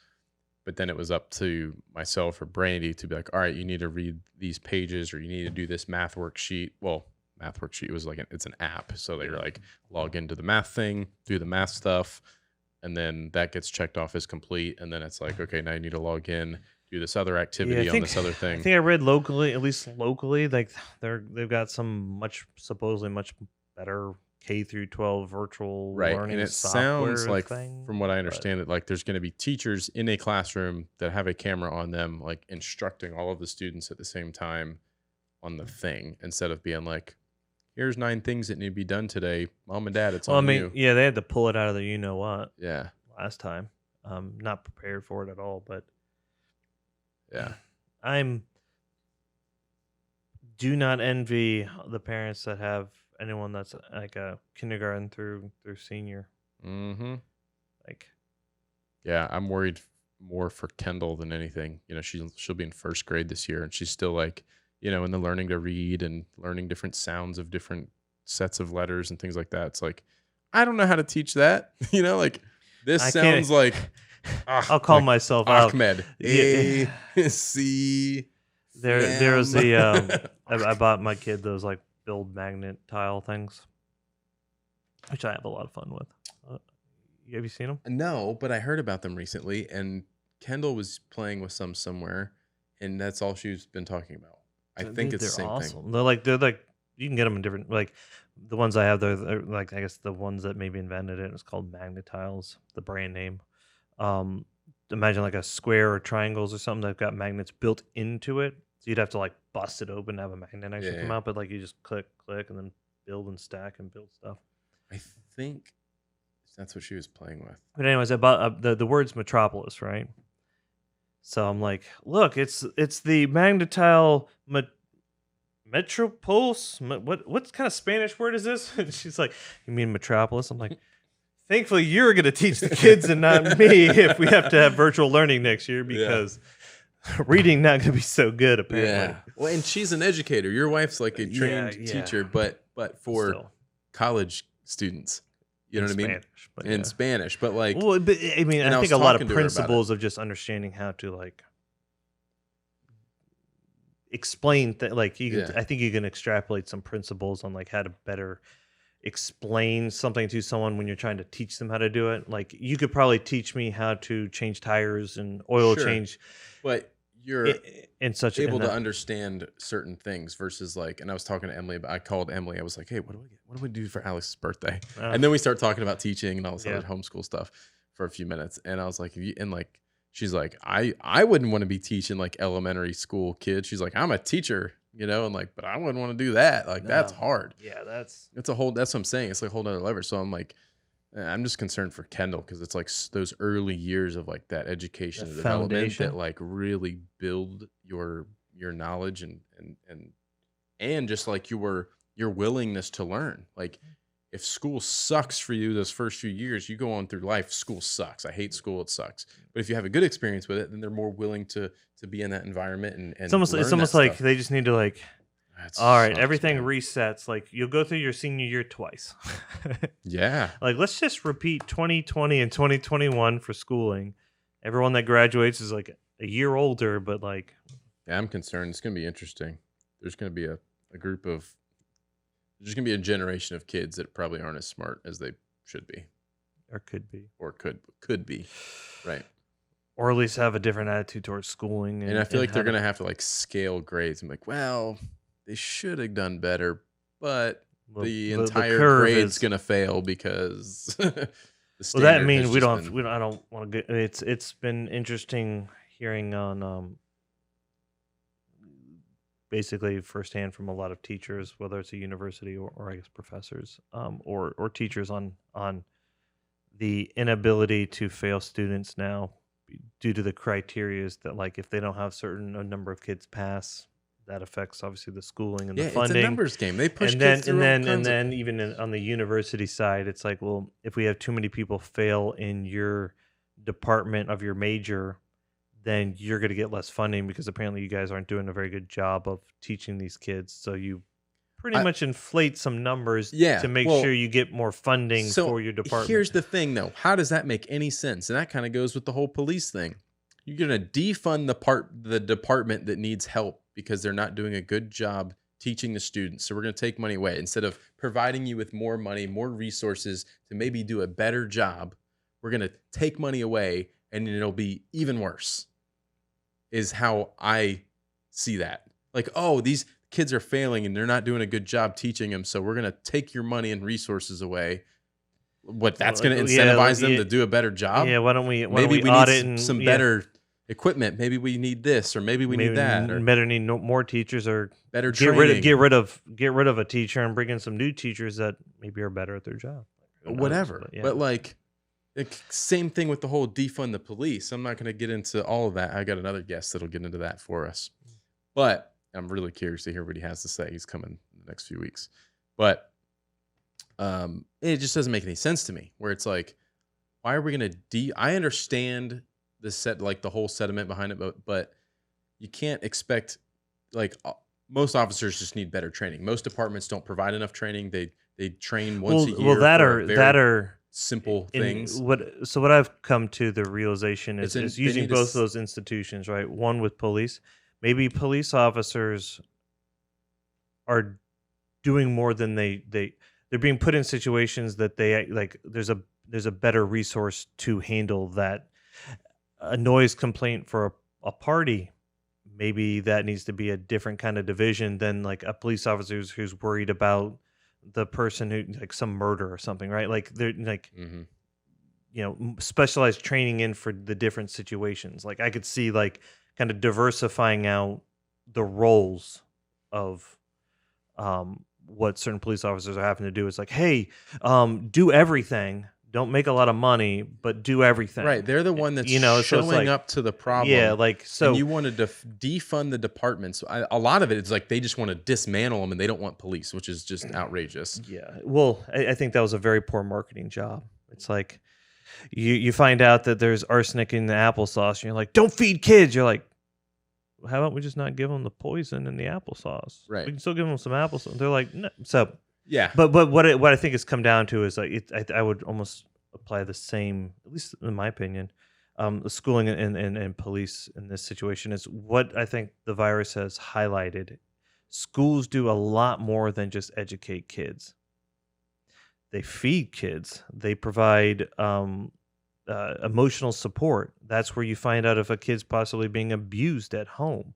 But then it was up to myself or Brandy to be like, all right, you need to read these pages or you need to do this math worksheet. Well, math worksheet was like, it's an app. So they were like, log into the math thing, do the math stuff. And then that gets checked off as complete. And then it's like, okay, now you need to log in, do this other activity on this other thing. I think I read locally, at least locally, like they've got some supposedly much better K-12 virtual learning and it software sounds like, thing, from what I understand, it like there's going to be teachers in a classroom that have a camera on them, like instructing all of the students at the same time on the thing, instead of being like, here's 9 things that need to be done today, mom and dad, it's on you. Yeah, they had to pull it out of the you-know-what last time. Not prepared for it at all, but yeah, do not envy the parents that have anyone that's like a kindergarten through senior. Like, yeah, I'm worried more for Kendall than anything. She'll be in 1st grade this year, and she's still like, in the learning to read and learning different sounds of different sets of letters and things like that. It's like, I don't know how to teach that. Like this sounds like. I'll call myself Ahmed. A C. There was the I bought my kid those like build Magna Tile things, which I have a lot of fun with. Have you seen them? No, but I heard about them recently, and Kendall was playing with some somewhere, and that's all she's been talking about. I think it's the same awesome. thing. They're like you can get them in different, like the ones I have. They're like, I guess the ones that maybe invented it. It's called Magna Tiles, the brand name. Imagine like a square or triangles or something that got magnets built into it. So you'd have to like bust it open to have a magnet actually come out, but like you just click, and then build and stack and build stuff. I think that's what she was playing with. But anyways, I bought the word's metropolis, right? So I'm like, look, it's the Magna Tile Metropolis. What kind of Spanish word is this? And she's like, you mean metropolis? I'm like, thankfully you're going to teach the kids and not me if we have to have virtual learning next year because reading not going to be so good apparently. Yeah. Well, and she's an educator. Your wife's like a trained teacher, but for college students. You know what I mean? In Spanish, but like, well, but I mean, I think a lot of principles of just understanding how to like explain like you can, I think you can extrapolate some principles on like how to better explain something to someone when you're trying to teach them how to do it. Like you could probably teach me how to change tires and oil change, but you're able to understand certain things versus like, and I was talking to Emily, I called Emily. I was like, hey, what do we do for Alex's birthday? And then we start talking about teaching and all this other homeschool stuff for a few minutes. And I was like, and like, she's like, I wouldn't want to be teaching like elementary school kids. She's like, I'm a teacher, and like, but I wouldn't want to do that. Like, that's hard. Yeah. That's what I'm saying. It's like a whole nother level. So I'm like, I'm just concerned for Kendall because it's like those early years of like that education and development that like really build your knowledge and and just like your willingness to learn. Like if school sucks for you those first few years, you go on through life, school sucks. I hate school, it sucks. But if you have a good experience with it, then they're more willing to be in that environment and it's almost like they just need to like, all right, everything resets. Like you'll go through your senior year twice. Yeah. Like let's just repeat 2020 and 2021 for schooling. Everyone that graduates is like a year older, but like, yeah, I'm concerned. It's going to be interesting. There's going to be a group of, there's going to be a generation of kids that probably aren't as smart as they should be. Or could be. Or could be. Right. Or at least have a different attitude towards schooling. And I feel like they're going to have to like scale grades. I'm like, well, they should have done better, but the entire grade's going to fail because the well, that means I don't want to get, it's been interesting hearing on, basically firsthand from a lot of teachers, whether it's a university or I guess professors, or teachers on the inability to fail students now due to the criterias that like if they don't have a number of kids pass, that affects obviously the schooling and the funding. It's a numbers game. They push and kids then and then even on the university side, it's like, well, if we have too many people fail in your department of your major, then you're going to get less funding because apparently you guys aren't doing a very good job of teaching these kids. So you pretty much inflate some numbers to make sure you get more funding for your department. Here's the thing, though. How does that make any sense? And that kind of goes with the whole police thing. You're going to defund the department that needs help because they're not doing a good job teaching the students. So we're going to take money away. Instead of providing you with more money, more resources to maybe do a better job, we're going to take money away and it'll be even worse, is how I see that. Like, oh, these kids are failing and they're not doing a good job teaching them, so we're going to take your money and resources away. What, that's going to incentivize them to do a better job? Yeah, why don't we need some better equipment. Maybe we need this, or maybe we need that. Or better need more teachers, or better training. Get rid of a teacher and bring in some new teachers that maybe are better at their job. Whatever. But like, same thing with the whole defund the police. I'm not going to get into all of that. I got another guest that'll get into that for us. But I'm really curious to hear what he has to say. He's coming in the next few weeks. But it just doesn't make any sense to me, where it's like, why are we going to I understand the whole sentiment behind it, but you can't expect, like, most officers just need better training. Most departments don't provide enough training. They train once a year. Well, that are simple things. What I've come to the realization is using both those institutions, right? One with police, maybe police officers are doing more than they're being put in situations that they like. There's a better resource to handle that. A noise complaint for a party, maybe that needs to be a different kind of division than like a police officer who's worried about the person who, like, some murder or something, right? Like they're like, specialized training in for the different situations. Like I could see like kind of diversifying out the roles of what certain police officers are having to do. It's like, hey, do everything. Don't make a lot of money, but do everything. Right. They're the one that's showing up to the problem. Yeah, like, so. And you wanted to defund the departments. A lot of it is like they just want to dismantle them and they don't want police, which is just outrageous. Yeah. Well, I think that was a very poor marketing job. It's like you find out that there's arsenic in the applesauce and you're like, don't feed kids. You're like, how about we just not give them the poison in the applesauce? Right. We can still give them some applesauce. They're like, no. So. Yeah, but what I think it's come down to is like I would almost apply the same, at least in my opinion, the schooling and police in this situation is what I think the virus has highlighted. Schools do a lot more than just educate kids. They feed kids. They provide emotional support. That's where you find out if a kid's possibly being abused at home.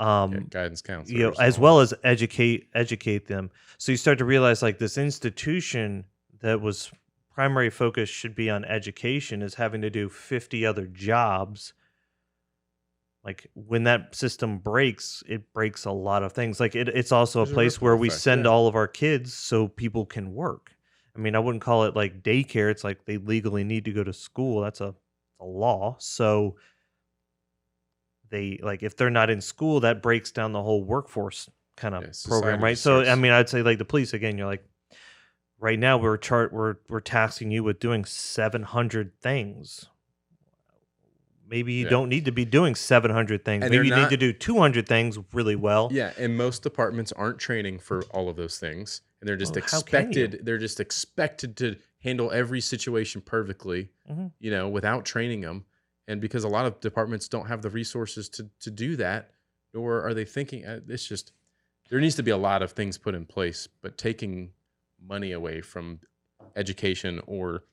Guidance counselors, as well as educate them. So you start to realize like this institution that was primary focus should be on education is having to do 50 other jobs. Like when that system breaks, it breaks a lot of things. Like it's also a place where we send all of our kids so people can work. I mean, I wouldn't call it like daycare. It's like they legally need to go to school. That's a law. So they, like, if they're not in school, that breaks down the whole workforce kind of program, right? So I mean, I'd say like the police again. You're like, right now we're taxing you with doing 700 things. Maybe you don't need to be doing 700 things. And maybe you need to do 200 things really well. Yeah, and most departments aren't training for all of those things, and they're just expected. They're just expected to handle every situation perfectly, without training them. And because a lot of departments don't have the resources to do that, nor are they thinking. It's just there needs to be a lot of things put in place, but taking money away from education or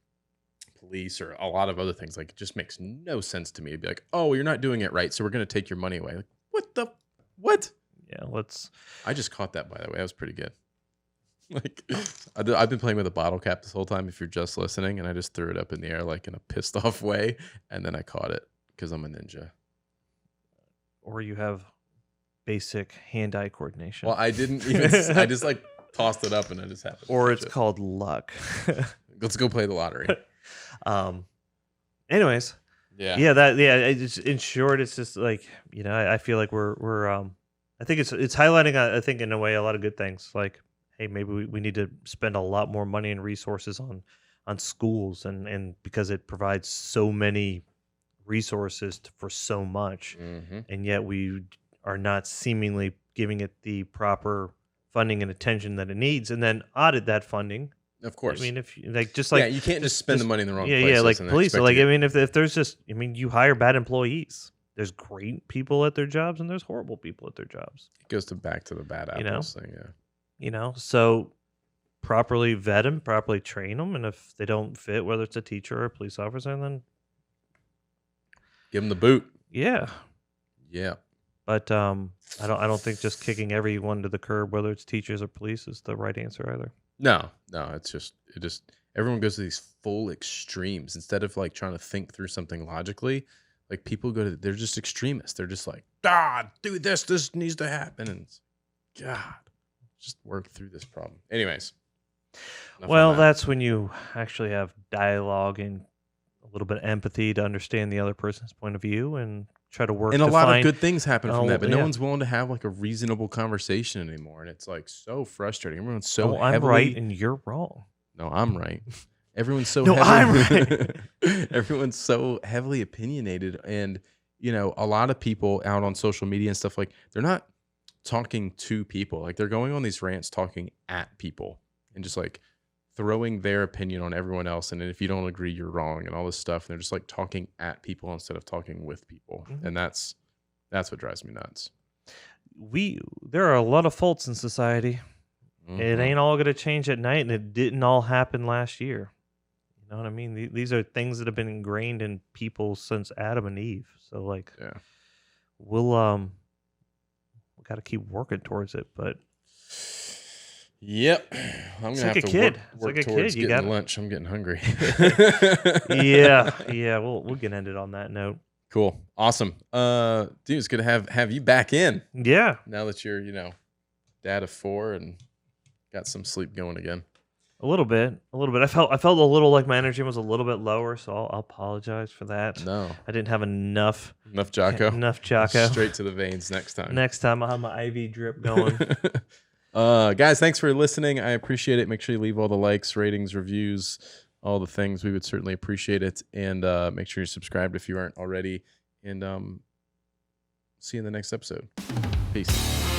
police or a lot of other things, like, it just makes no sense to me. It'd be like, oh, you're not doing it right, so we're going to take your money away. Like, what? Yeah, I just caught that, by the way. That was pretty good. Like, I've been playing with a bottle cap this whole time, if you're just listening, and I just threw it up in the air like in a pissed off way, and then I caught it because I'm a ninja. Or you have basic hand-eye coordination. Well, I didn't even. I just like tossed it up and I just happened. Or it's called luck. Let's go play the lottery. Anyways, in short, it's just like, I feel like we're I think it's highlighting, I think, in a way, a lot of good things. Like, hey, maybe we need to spend a lot more money and resources on schools, and because it provides so many resources for so much, and yet we are not seemingly giving it the proper funding and attention that it needs, and then audit that funding. Of course. I mean, if you you can't just spend the money in the wrong place. Yeah, like police. So like, I mean, if there's just, you hire bad employees. There's great people at their jobs and there's horrible people at their jobs. It goes back to the bad apples thing, yeah. So properly vet them, properly train them, and if they don't fit, whether it's a teacher or a police officer, then give them the boot. Yeah. Yeah. But I don't think just kicking everyone to the curb, whether it's teachers or police, is the right answer either. No, it just everyone goes to these full extremes instead of like trying to think through something logically. Like, people they're just extremists. They're just like, do this needs to happen, and just work through this problem. Anyways. Well, that's when you actually have dialogue and a little bit of empathy to understand the other person's point of view and try to work. And a lot of good things happen from that, but no one's willing to have like a reasonable conversation anymore, and it's like so frustrating. Everyone's so I'm right and you're wrong. No, I'm right. Everyone's so I'm right. Everyone's so heavily opinionated, and a lot of people out on social media and stuff, like, they're not talking to people. Like, they're going on these rants talking at people and just like throwing their opinion on everyone else, and if you don't agree, you're wrong, and all this stuff. And they're just like talking at people instead of talking with people, and that's what drives me nuts. There are a lot of faults in society. It ain't all going to change at night, and it didn't all happen last year. You know what I mean? These are things that have been ingrained in people since Adam and Eve. So like, we'll got to keep working towards it. But yep, I'm gonna have to work towards getting lunch. I'm getting hungry. yeah. We'll get ended on that note. Cool, awesome, dude. It's good to have you back in. Yeah. Now that you're dad of 4 and got some sleep going again. A little bit. I felt a little like my energy was a little bit lower, so I'll apologize for that. No, I didn't have enough Jocko. Straight to the veins next time. Next time I'll have my IV drip going. Guys, thanks for listening. I appreciate it. Make sure you leave all the likes, ratings, reviews, all the things. We would certainly appreciate it. And make sure you're subscribed if you aren't already. And see you in the next episode. Peace.